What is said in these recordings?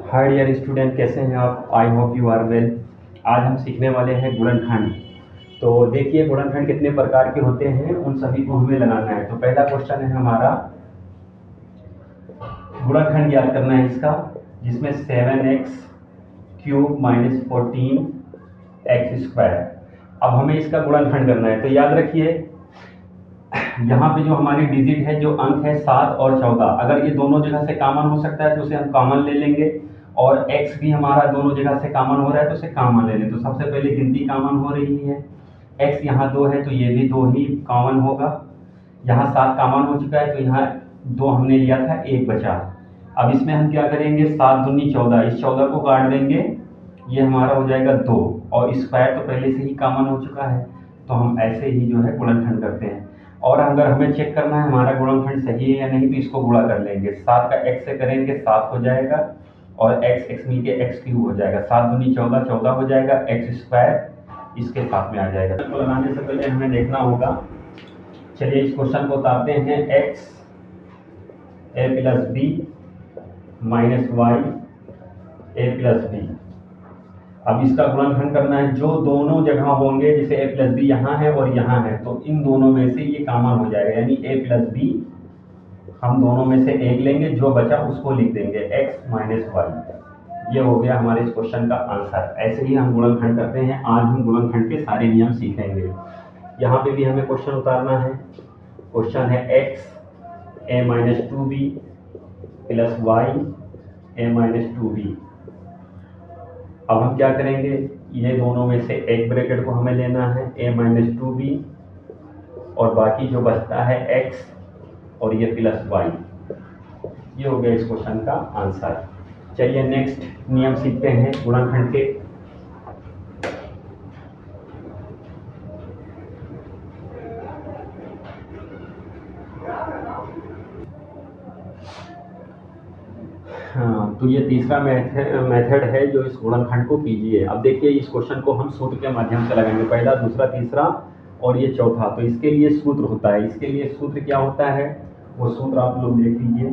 Hi dear student, कैसे हैं आप? I hope you are well. आज हम सीखने वाले हैं गुणनखंड। तो देखिए, गुणनखंड कितने प्रकार के होते हैं उन सभी को हमें लगाना है। तो पहला क्वेश्चन है हमारा, गुणनखंड ज्ञात करना है इसका, जिसमें 7x³ माइनस 14x²। अब हमें इसका गुणनखंड करना है। तो याद रखिए, यहाँ पे जो हमारी डिजिट है, जो अंक है 7 और 14, अगर ये दोनों जगह से कॉमन हो सकता है तो उसे हम कॉमन ले लेंगे। और x भी हमारा दोनों जगह से कॉमन हो रहा है तो उसे कॉमन ले लें। तो सबसे पहले गिनती कॉमन हो रही है, x यहाँ 2 है तो ये भी 2 ही कॉमन होगा। यहाँ 7 कॉमन हो चुका है तो यहाँ 2 हमने लिया था, 1 बचा। अब इसमें हम क्या करेंगे, 7 दूनी 14, इस 14 को काट देंगे, ये हमारा हो जाएगा 2। और स्क्वायर तो पहले से ही कॉमन हो चुका है, तो हम ऐसे ही जो है गुणनखंड करते हैं। और अगर हमें चेक करना है हमारा गुणनखंड सही है या नहीं, तो इसको गुणा कर लेंगे। 7 का x से करेंगे, 7 हो जाएगा, और x मिलके x³ हो जाएगा। 7 दूनी 14, 14 हो जाएगा, x² इसके साथ में आ जाएगा। तो लगाने से पहले हमें देखना होगा, चलिए इस क्वेश्चन को उतारते हैं। x a + b minus y a + b। अब इसका गुणनखंड करना है। जो दोनों जगह होंगे, जैसे a + b यहाँ है और यहाँ है, तो इन दोनों में से ये कॉमन हो जाएगा, यानी a + b हम दोनों में से एक लेंगे, जो बचा उसको लिख देंगे x - y। ये हो गया हमारे इस क्वेश्चन का आंसर। ऐसे ही हम गुणनखंड करते हैं। आज हम गुणनखंड के सारे नियम सीखेंगे। यहाँ पे भी हमें क्वेश्चन उतारना है। क्वेश्चन है x a - 2b + y a - 2b। अब हम क्या करेंगे, ये दोनों में से एक ब्रैकेट को हमें लेना है, a - 2b, और बाकी जो बचता है x और ये प्लस y। ये हो गया इस क्वेश्चन का आंसर। चलिए नेक्स्ट नियम सीखते हैं गुणनखंड के। हाँ, तो ये तीसरा मेथड है जो इस गुणनखंड को कीजिए। अब देखिए, इस क्वेश्चन को हम सूत्र के माध्यम से लगाएंगे, पहला, दूसरा, तीसरा और ये चौथा। तो इसके लिए सूत्र होता है। इसके लिए सूत्र क्या होता है, वो सूत्र आप लोग देख लीजिए।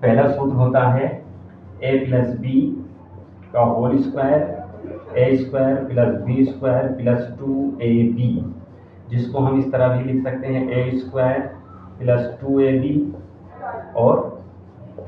पहला सूत्र होता है a + b का whole square, a² + b² + 2ab, जिसको हम इस तरह भी लिख सकते हैं, a² + 2ab और b²।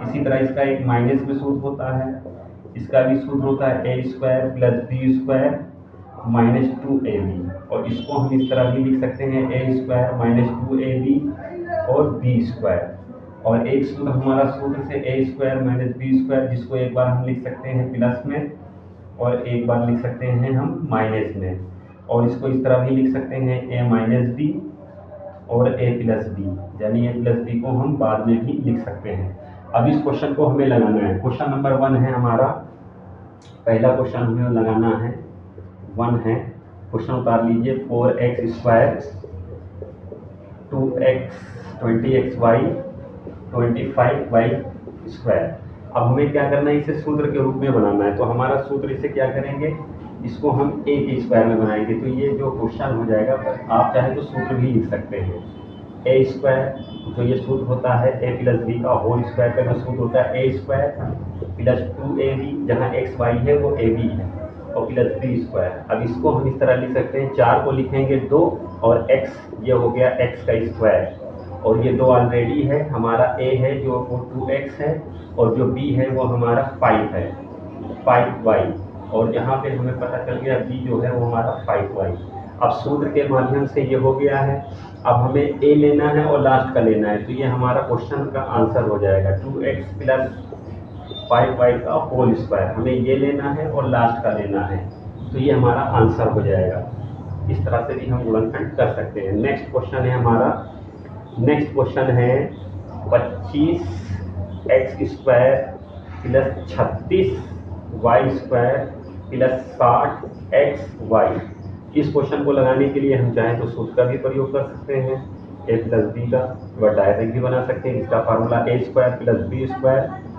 इसी तरह इसका एक माइनस में सूत्र होता है, इसका भी सूत्र होता है a² + b² - 2ab, और इसको हम इस तरह भी लिख सकते हैं, a² - 2ab और b²। और एक सूत्र हमारा सूत्र से a² - b², जिसको एक बार हम लिख सकते हैं प्लस में और एक बार लिख सकते हैं हम माइनस में, और इसको इस तरह भी लिख सकते हैं a - b और a + b, यानी a + b को हम बाद में भी लिख सकते हैं। अब इस क्वेश्चन को हमें लगाना है। क्वेश्चन नंबर 1 है हमारा, पहला क्वेश्चन हमें लगाना है 1 है। क्वेश्चन उतार लीजिए, 4x² 2x 20xy 25y²। अब हमें क्या करना है, इसे सूत्र के रूप में बनाना है। तो हमारा सूत्र, इसे क्या करेंगे, इसको हम a के स्क्वायर में बनाएंगे। तो ये जो क्वेश्चन हो जाएगा, आप चाहे तो सूत्र भी लिख सकते हैं। a², जो ये सूत्र होता है a + b का होल स्क्वायर का जो सूत्र होता है, a² + 2ab, जहाँ x y है वो ab है, और + b²। अब इसको हम इस तरह लिख सकते हैं, 4 को लिखेंगे 2 और x, ये हो गया x का स्क्वायर, और ये 2 ऑलरेडी है। हमारा a है जो वो 2x है, और जो b है वो हमारा 5 है, 5y, और यहाँ पे हमें पता चल गया b जो है वो हमारा 5y। अब सूत्र के माध्यम से ये हो गया है। अब हमें a लेना है और लास्ट का लेना है, तो ये हमारा क्वेश्चन का आंसर हो जाएगा, 2x + 5y का होल स्क्वायर। हमें ये लेना है और लास्ट का लेना है, तो ये हमारा आंसर हो जाएगा। इस तरह से भी हम गुणनखंड कर सकते हैं। नेक्स्ट क्वेश्चन है हमारा, नेक्स्ट क्वेश्चन है 25x² + 36y² + 60xy। इस क्वेश्चन को लगाने के लिए हम चाहें तो सूत्र का भी प्रयोग कर सकते हैं, a + b का, वह डायरेक्ट भी बना सकते हैं। इसका फार्मूला a² + b²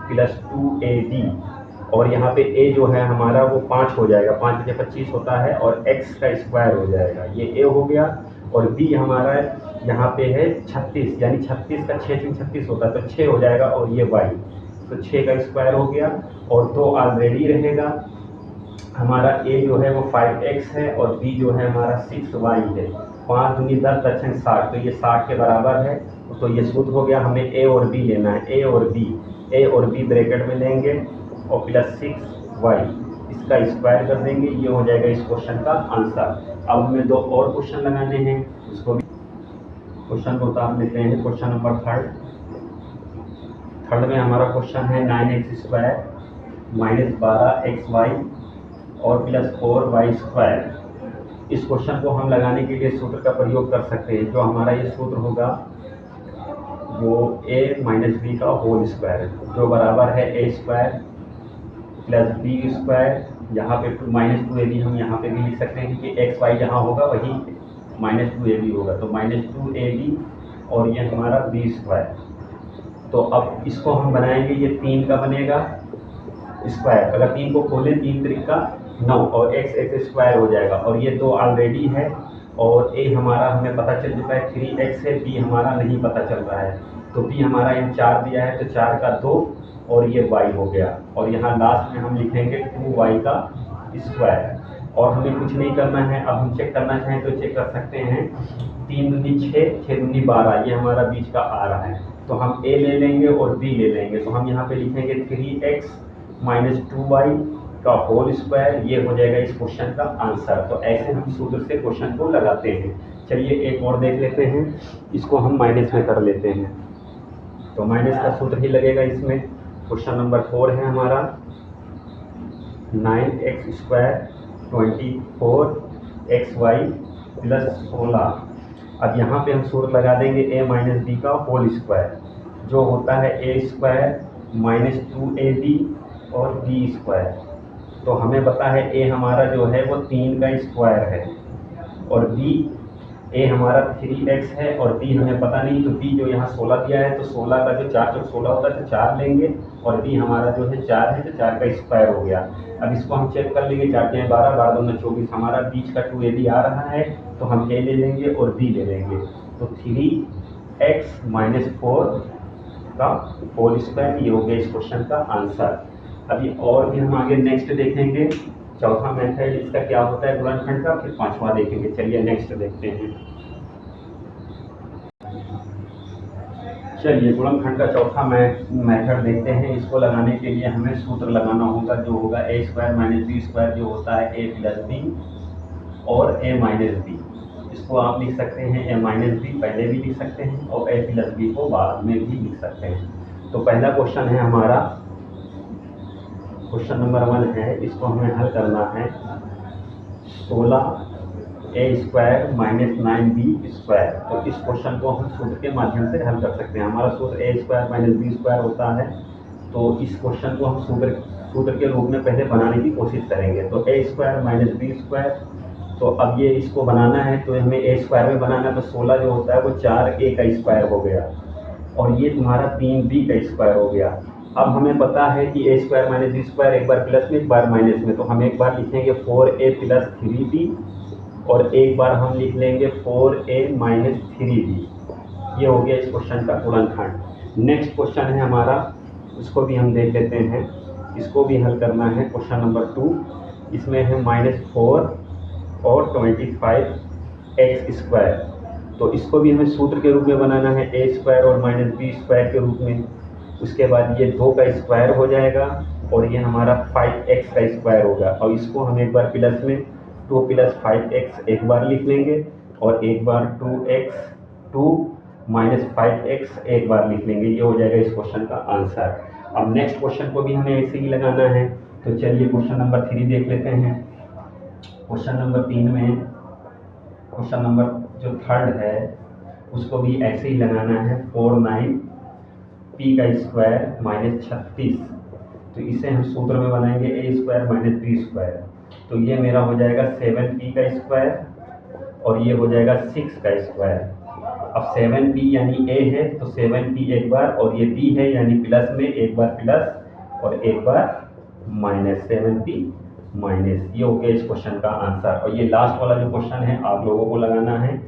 + 2ab, और यहाँ पे a जो है हमारा वो 5 हो जाएगा, 5 × 25 होता है, और x का स्क्वायर हो जाएगा, ये a हो गया। और b हमारा यहाँ पे है 36, यानी 36 का 6 × 36 होता है, तो 6 हो जाएगा, और ये y। तो 6 का स्क्वायर हो गया और 2 ऑलरेडी रहेगा। हमारा a जो है वो 5x है और b जो है हमारा 6y है। 5 दूनी 10 दक्षिण 60, तो ये 60 के बराबर है। तो ये सूत्र हो गया, हमें a और b लेना है। a और b ब्रैकेट में लेंगे और प्लस 6y इसका स्क्वायर कर देंगे, ये हो जाएगा इस क्वेश्चन का आंसर। अब हमें 2 और क्वेश्चन लगाने हैं, उसको भी क्वेश्चन को उतार लेते हैं। क्वेश्चन नंबर थर्ड में हमारा क्वेश्चन है 9x² माइनस 12xy और प्लस 4y स्क्वायर। इस क्वेश्चन को हम लगाने के लिए सूत्र का प्रयोग कर सकते हैं। जो हमारा ये सूत्र होगा वो a माइनस बी का होल स्क्वायर, जो बराबर है a² प्लस b²। यहाँ पे -2ab हम यहाँ पे भी लिख सकते हैं क्योंकि xy जहाँ होगा वही -2ab होगा, तो -2ab और ये हमारा b²। तो अब इसको हम बनाएंगे, ये 3 का बनेगा स्क्वायर। अगर 3 को खोलें 3 त्रिका 9 और x स्क्वायर हो जाएगा और ये 2 ऑलरेडी है और a हमारा हमें पता चल चुका है 3x है, b हमारा नहीं पता चल रहा है। तो b हमारा यहाँ 4 दिया है, तो 4 का 2 और ये y हो गया और यहाँ लास्ट में हम लिखेंगे 2y का स्क्वायर। और हमें कुछ नहीं करना है। अब हम चेक करना चाहें तो चेक कर सकते हैं। 3 दूनी 6, 6 दूनी 12, ये हमारा बीच का आ रहा है, तो हम a ले लेंगे और b ले लेंगे। तो हम यहाँ पे लिखेंगे 3x माइनस 2y का होल स्क्वायर, ये हो जाएगा इस क्वेश्चन का आंसर। तो ऐसे हम सूत्र से क्वेश्चन को लगाते हैं। चलिए एक और देख लेते हैं, इसको हम माइनस में कर लेते हैं। तो माइनस का सूत्र ही लगेगा इसमें। क्वेश्चन नंबर 4 है हमारा 9x² 24xy प्लस 16। अब यहाँ पे हम सूत्र लगा देंगे a माइनस बी का होल स्क्वायर, जो होता है a² माइनस 2ab और b²। तो हमें पता है a हमारा जो है वो 3 का स्क्वायर है और a हमारा 3x है और b हमें पता नहीं, तो b जो यहाँ 16 दिया है, तो 16 का जो 4 चौक 16 होता है तो 4 लेंगे और b हमारा जो है 4 है, तो 4 का स्क्वायर हो गया। अब इसको हम चेक कर लेंगे, 4 के 12, 12 दूनी 24, हमारा बीच का 2ab आ रहा है, तो हम a ले लेंगे और b ले लेंगे। तो 3x माइनस 4 का होल स्क्वायर, ये हो गया इस क्वेश्चन का आंसर। अभी और भी हम आगे नेक्स्ट देखेंगे। चौथा मेथड इसका क्या होता है गुणनखंड का, फिर 5वां देखेंगे। चलिए नेक्स्ट देखते हैं। चलिए गुणनखंड का चौथा मेथड देखते हैं। इसको लगाने के लिए हमें सूत्र लगाना होगा, जो होगा a² माइनस b², जो होता है a प्लस b और a माइनस b। इसको आप लिख सकते हैं a माइनस b पहले भी लिख सकते हैं और a प्लस b को बाद में भी लिख सकते हैं। तो पहला क्वेश्चन है हमारा, क्वेश्चन नंबर 1 है, इसको हमें हल करना है। 16a² minus 9b²। तो इस क्वेश्चन को हम सूत्र के माध्यम से हल कर सकते हैं। हमारा सूत्र a² माइनस b² होता है, तो इस क्वेश्चन को हम सूत्र के रूप में पहले बनाने की कोशिश करेंगे। तो a² माइनस b²। तो अब ये इसको बनाना है, तो हमें a² में बनाना है, तो 16 जो होता है वो 4a का स्क्वायर हो गया और ये तुम्हारा 3b का स्क्वायर हो गया। अब हमें पता है कि a² माइनस b² एक बार प्लस में एक बार माइनस में, तो हम एक बार लिखेंगे 4a प्लस 3b और एक बार हम लिख लेंगे 4a माइनस 3b। ये हो गया इस क्वेश्चन का गुणनखंड। नेक्स्ट क्वेश्चन है हमारा, उसको भी हम देख लेते हैं। इसको भी हल करना है। क्वेश्चन नंबर 2, इसमें है -4 और 25x²। तो इसको भी हमें सूत्र के रूप में बनाना है, a² और माइनस b² के रूप में। उसके बाद ये 2 का स्क्वायर हो जाएगा और ये हमारा 5x का स्क्वायर होगा। और इसको हम एक बार प्लस में 2 प्लस 5x एक बार लिख लेंगे और एक बार 2 माइनस 5x एक बार लिख लेंगे। ये हो जाएगा इस क्वेश्चन का आंसर। अब नेक्स्ट क्वेश्चन को भी हमें ऐसे ही लगाना है। तो चलिए क्वेश्चन नंबर 3 देख लेते हैं। क्वेश्चन नंबर 3 में क्वेश्चन नंबर जो थर्ड है उसको भी ऐसे ही लगाना है। 49p² minus 36। तो इसे हम सूत्र में बनाएंगे a² माइनस b²। तो ये मेरा हो जाएगा 7p² और ये हो जाएगा 6 का स्क्वायर। अब 7p यानी a है, तो 7p एक बार और ये b है यानी प्लस में एक बार प्लस और एक बार माइनस, 7p माइनस। ये हो गया इस क्वेश्चन का आंसर। और ये लास्ट वाला जो क्वेश्चन है आप लोगों को लगाना है।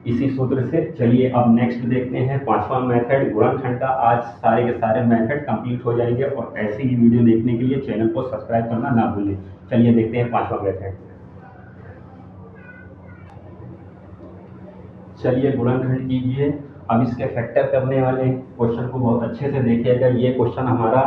इसी सूत्र से। चलिए अब नेक्स्ट देखते हैं पांचवा मेथड गुणनखंड का। आज सारे के सारे मेथड कंप्लीट हो जाएंगे और ऐसे ही वीडियो देखने के लिए चैनल को सब्सक्राइब करना ना भूलें। चलिए देखते हैं पांचवा मेथड। चलिए गुणनखंड कीजिए। अब इसके फैक्टर करने वाले क्वेश्चन को बहुत अच्छे से देखिएगा। ये क्वेश्चन हमारा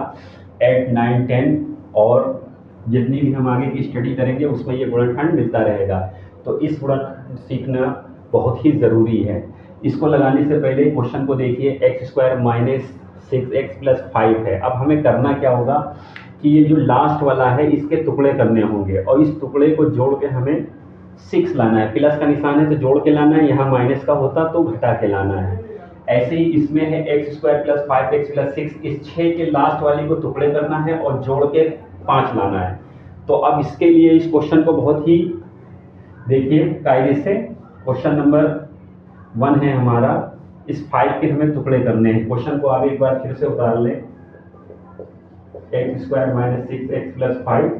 8, 9, 10 और जितनी भी हम आगे की स्टडी करेंगे उसमें ये गुणनखंड मिलता रहेगा। तो इस गुणनखंड सीखना बहुत ही ज़रूरी है। इसको लगाने से पहले क्वेश्चन को देखिए। x² माइनस 6x प्लस 5 है। अब हमें करना क्या होगा कि ये जो लास्ट वाला है इसके टुकड़े करने होंगे और इस टुकड़े को जोड़ के हमें 6 लाना है। प्लस का निशान है तो जोड़ के लाना है, यहाँ माइनस का होता तो घटा के लाना है। ऐसे ही इसमें है x² प्लस 5x प्लस 6, इस 6 के लास्ट वाली को टुकड़े करना है और जोड़ के 5 लाना है। तो अब इसके लिए इस क्वेश्चन को बहुत ही देखिए कायदे से। क्वेश्चन नंबर 1 है हमारा, इस 5 के हमें टुकड़े करने हैं। क्वेश्चन को आप एक बार फिर से उतार लें। x² माइनस 6x प्लस 5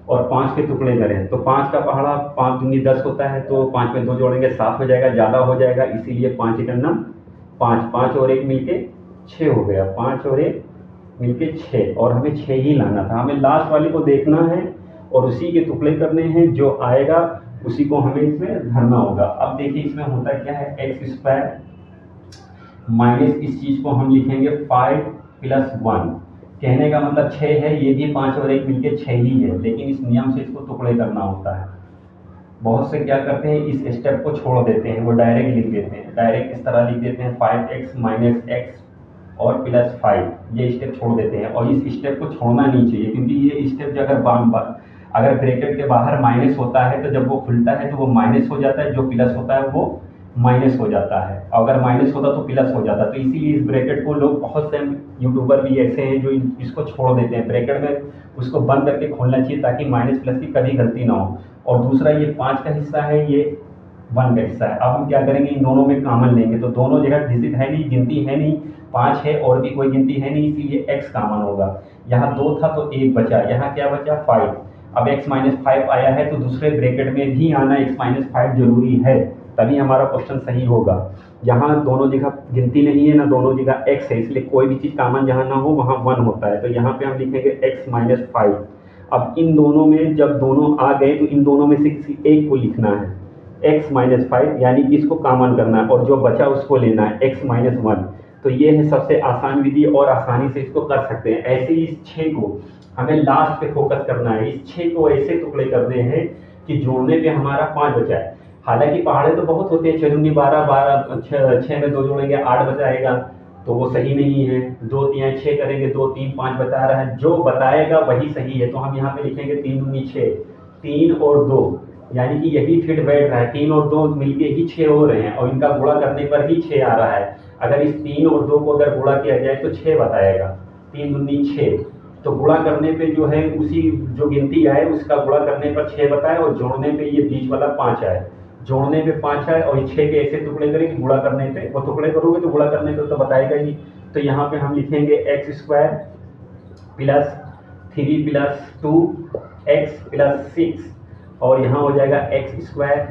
और 5 के टुकड़े करें तो 5 का पहाड़ा 5 दूनी 10 होता है, तो 5 में 2 जोड़ेंगे 7 हो जाएगा, ज़्यादा हो जाएगा, इसीलिए 5 एकन्ना 5, 5 और 1 मिलके 6 हो गया। 5 और 1 मिलके 6 और हमें 6 ही लाना था। हमें लास्ट वाली को देखना है और उसी के टुकड़े करने हैं, जो आएगा उसी को हमें इसमें धरना होगा। अब देखिए इसमें होता क्या है, x² माइनस इस चीज़ को हम लिखेंगे 5 प्लस 1। कहने का मतलब 6 है, ये भी 5 और 1 मिलके 6 ही है, लेकिन इस नियम से इसको टुकड़े करना होता है। बहुत से क्या करते हैं, इस स्टेप को छोड़ देते हैं, वो डायरेक्ट लिख देते हैं। डायरेक्ट इस तरह लिख देते हैं 5x माइनस x और प्लस 5, ये स्टेप छोड़ देते हैं। और इस स्टेप को छोड़ना नहीं चाहिए, क्योंकि ये स्टेप जो अगर ब्रैकेट के बाहर माइनस होता है तो जब वो खुलता है तो वो माइनस हो जाता है, जो प्लस होता है वो माइनस हो जाता है, अगर माइनस होता तो प्लस हो जाता। तो इसीलिए इस ब्रैकेट को लोग, बहुत से यूट्यूबर भी ऐसे हैं जो इसको छोड़ देते हैं ब्रैकेट में, उसको बंद करके खोलना चाहिए ताकि माइनस प्लस की कभी गलती ना हो। और दूसरा ये 5 का हिस्सा है, ये 1 का हिस्सा है। अब हम क्या करेंगे, इन दोनों में कॉमन लेंगे, तो दोनों जगह डिजिट है नहीं, गिनती है नहीं, 5 है और भी कोई गिनती है नहीं, इसीलिए x कॉमन होगा। यहाँ 2 था तो 1 बचा, यहाँ क्या बचा 5। अब x माइनस 5 आया है तो दूसरे ब्रैकेट में भी आना x माइनस 5 जरूरी है, तभी हमारा क्वेश्चन सही होगा। यहाँ दोनों जगह गिनती नहीं है ना, दोनों जगह x है, इसलिए कोई भी चीज़ कॉमन जहाँ ना हो वहाँ 1 होता है। तो यहाँ पे हम लिखेंगे x माइनस 5। अब इन दोनों में जब दोनों आ गए तो इन दोनों में से किसी एक को लिखना है x माइनस 5, यानी कि इसको कॉमन करना है और जो बचा उसको लेना है x माइनस 1। तो ये है सबसे आसान विधि और आसानी से इसको कर सकते हैं। ऐसे ही इस 6 को हमें लास्ट पे फोकस करना है। इस 6 को ऐसे टुकड़े करने हैं कि जोड़ने पे हमारा 5 बचा है। हालांकि पहाड़े तो बहुत होते हैं, 6 दूनी 12, 12 6 में 2 जोड़ेंगे 8 बचाएगा, तो वो सही नहीं है। 2 3 6 करेंगे, 2 3 5 बता रहा है, जो बताएगा वही सही है। तो हम यहाँ पे लिखेंगे 3 दूनी 6, 3 और 2, यानी कि यही फिट बैठ रहा है। 3 और 2 मिलके ही 6 हो रहे हैं और इनका गुणा करने पर ही 6 आ रहा है। अगर इस 3 और 2 को अगर गुणा किया जाए तो 6 बताएगा, 3 दूनी 6। तो गुणा करने पे जो है उसी जो गिनती आए उसका गुणा करने पर 6 बताए और जोड़ने पे ये बीच वाला 5 आए। जोड़ने पे 5 आए और 6 के ऐसे टुकड़े करेंगे, गुणा करने पे वो टुकड़े करोगे तो गुणा करने पे तो बताएगा ही। तो यहाँ पे हम लिखेंगे x² plus 3 plus 2x plus 6 और यहाँ हो जाएगा x²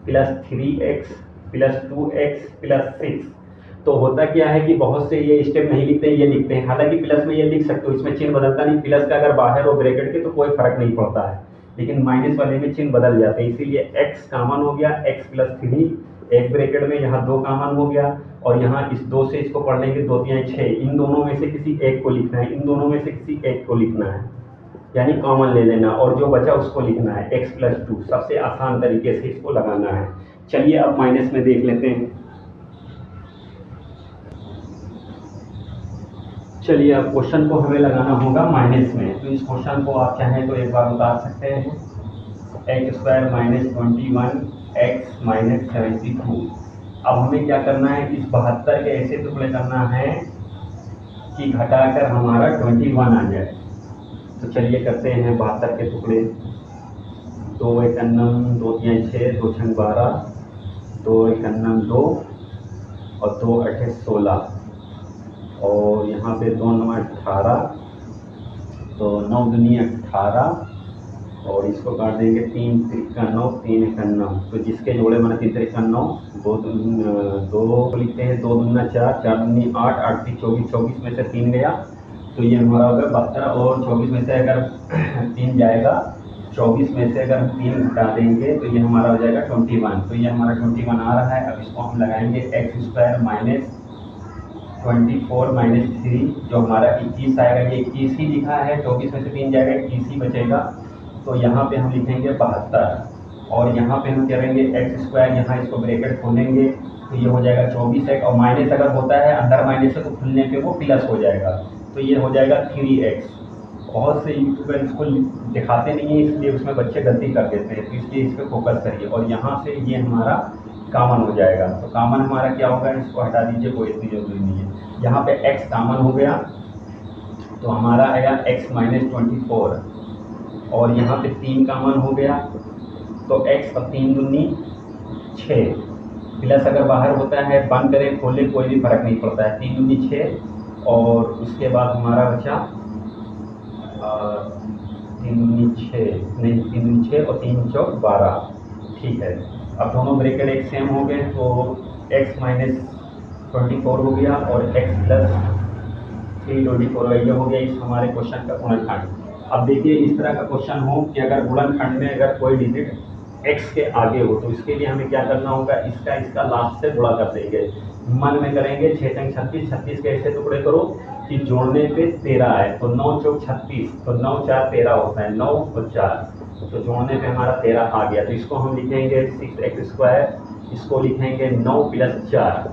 plus 3x plus 2x plus 6। तो होता क्या है कि बहुत से ये स्टेप नहीं लिखते हैं, ये लिखते हैं। हालांकि प्लस में ये लिख सकते हो, इसमें चिन्ह बदलता नहीं। प्लस का अगर बाहर हो ब्रैकेट के तो कोई फर्क नहीं पड़ता है, लेकिन माइनस वाले में चिन्ह बदल जाते हैं। इसीलिए x कॉमन हो गया, x प्लस 3 एक ब्रैकेट में, यहाँ 2 कॉमन हो गया और यहाँ इस 2 से इसको पढ़ लेंगे, 2 3 6। इन दोनों में से किसी एक को लिखना है, इन दोनों में से किसी एक को लिखना है, यानी कॉमन ले लेना और जो बचा उसको लिखना है x प्लस 2। सबसे आसान तरीके से इसको लगाना है। चलिए अब माइनस में देख लेते हैं। चलिए अब क्वेश्चन को हमें लगाना होगा माइनस में। तो इस क्वेश्चन को आप चाहें तो एक बार उतार सकते हैं, x² माइनस 21 x माइनस 72। अब हमें क्या करना है, इस 72 के ऐसे टुकड़े करना है कि घटाकर हमारा 21 आ जाए। तो चलिए करते हैं 72 के टुकड़े। 2 एकन्नम 2 3 6, 2 6 12, 2 एकन्नम 2 और 2 8 16 और यहाँ पे 2 9 18, तो 9 दूनी 18 और इसको काट देंगे 3 त्रिका 9 3 एका 9, तो जिसके जोड़े माने 3 त्रिका 9, दो लिखते हैं, 2 दूना 4, 4 दूनी 8, 8 की 24, 24 में से 3 गया तो ये हमारा होगा 72, और 24 में से अगर 3 जाएगा, 24 में से अगर हम 3 घटा देंगे तो ये हमारा हो जाएगा 21, तो ये हमारा 21 आ रहा है। अब इसको हम लगाएंगे एक्स स्क्वायर माइनस 24 माइनस 3, जो हमारा 21 आएगा, ये 21 ही लिखा है, 24 में से 3 जाएगा 21 ही बचेगा, तो यहाँ पे हम लिखेंगे 72, और यहाँ पे हम करेंगे एक्स स्क्वायर, यहाँ इसको ब्रैकेट खोलेंगे तो ये हो जाएगा 24x, और माइनस अगर होता है अंदर माइनस है तो खुलने पे वो प्लस हो जाएगा, तो ये हो जाएगा 3x। बहुत से यूट्यूबर इसको दिखाते नहीं है, इसलिए उसमें बच्चे गलती कर देते हैं, तो इसलिए इस पर फोकस करिए। और यहाँ से ये हमारा कॉमन हो जाएगा, तो कॉमन हमारा क्या होगा, इसको हटा दीजिए, कोई इतनी जरूरी नहीं है। यहाँ पे x कॉमन हो गया तो हमारा आया x माइनस 24, और यहाँ पे 3 कॉमन हो गया तो x और 3 दूनी 6, प्लस अगर बाहर होता है बंद करें खोले कोई भी फर्क नहीं पड़ता है, 3 दूनी 6, और उसके बाद हमारा बचा 3 दूनी 6 नहीं, 3 दूनी 6 और 3 चौक 12, ठीक है। अब दोनों ब्रैकेट एक सेम हो गए तो x माइनस 24 हो गया और x प्लस 324, ये हो गया इस हमारे क्वेश्चन का गुणनखंड। अब देखिए इस तरह का क्वेश्चन हो कि अगर गुणनखंड में अगर कोई डिजिट x के आगे हो तो इसके लिए हमें क्या करना होगा, इसका लास्ट से गुणा कर देंगे, मन में करेंगे 6 चंग 36, 36 के ऐसे टुकड़े करो कि जोड़ने पे 13 आए, तो 9 चौक 36, तो 9 4 13 होता है, 9 और 4, तो जोड़ने पे हमारा 13 आ गया, तो इसको हम लिखेंगे 6x स्क्वायर, इसको लिखेंगे 9 प्लस 4,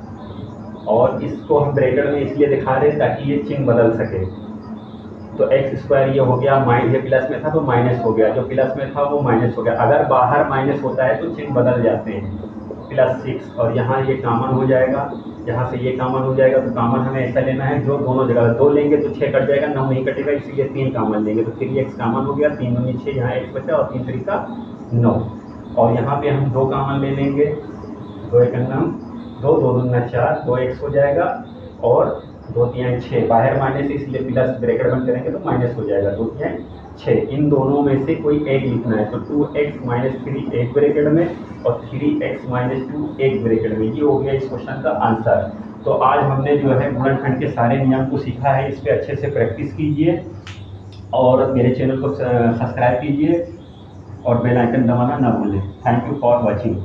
और इसको हम ब्रैकेट में इसलिए दिखा रहे हैं ताकि ये चिन्ह बदल सके, तो एक्स स्क्वायर ये हो गया, ये प्लस में था तो माइनस हो गया, जो प्लस में था वो माइनस हो गया, अगर बाहर माइनस होता है तो चिन्ह बदल जाते हैं, प्लस 6, और यहाँ ये कॉमन हो जाएगा, यहाँ से ये कॉमन हो जाएगा, तो कॉमन हमें ऐसा लेना है जो दोनों जगह 2 लेंगे तो 6 कट जाएगा, 9 नहीं कटेगा, इसीलिए 3 कॉमन लेंगे, तो 3x कॉमन हो गया, 3 दूनी 6, यहाँ x बचा, और 3 3 का 9, और यहाँ पे हम 2 कॉमन ले लेंगे, 2 एक 2, 2 दूना 4, 2x हो जाएगा, और 2 3 6, बाहर माइनस इसलिए प्लस ब्रैकेट बंद करेंगे तो माइनस हो जाएगा, 2 3 6, इन दोनों में से कोई एक लिखना है, तो 2x माइनस 3 एक ब्रैकेट में और 3x माइनस 2 एक ब्रैकेट में, ये हो गया इस क्वेश्चन का आंसर। तो आज हमने जो है गुणनखंड के सारे नियम को सीखा है, इस पर अच्छे से प्रैक्टिस कीजिए और मेरे चैनल को सब्सक्राइब कीजिए और बेल आइकन दबाना ना भूलें। Thank you for watching.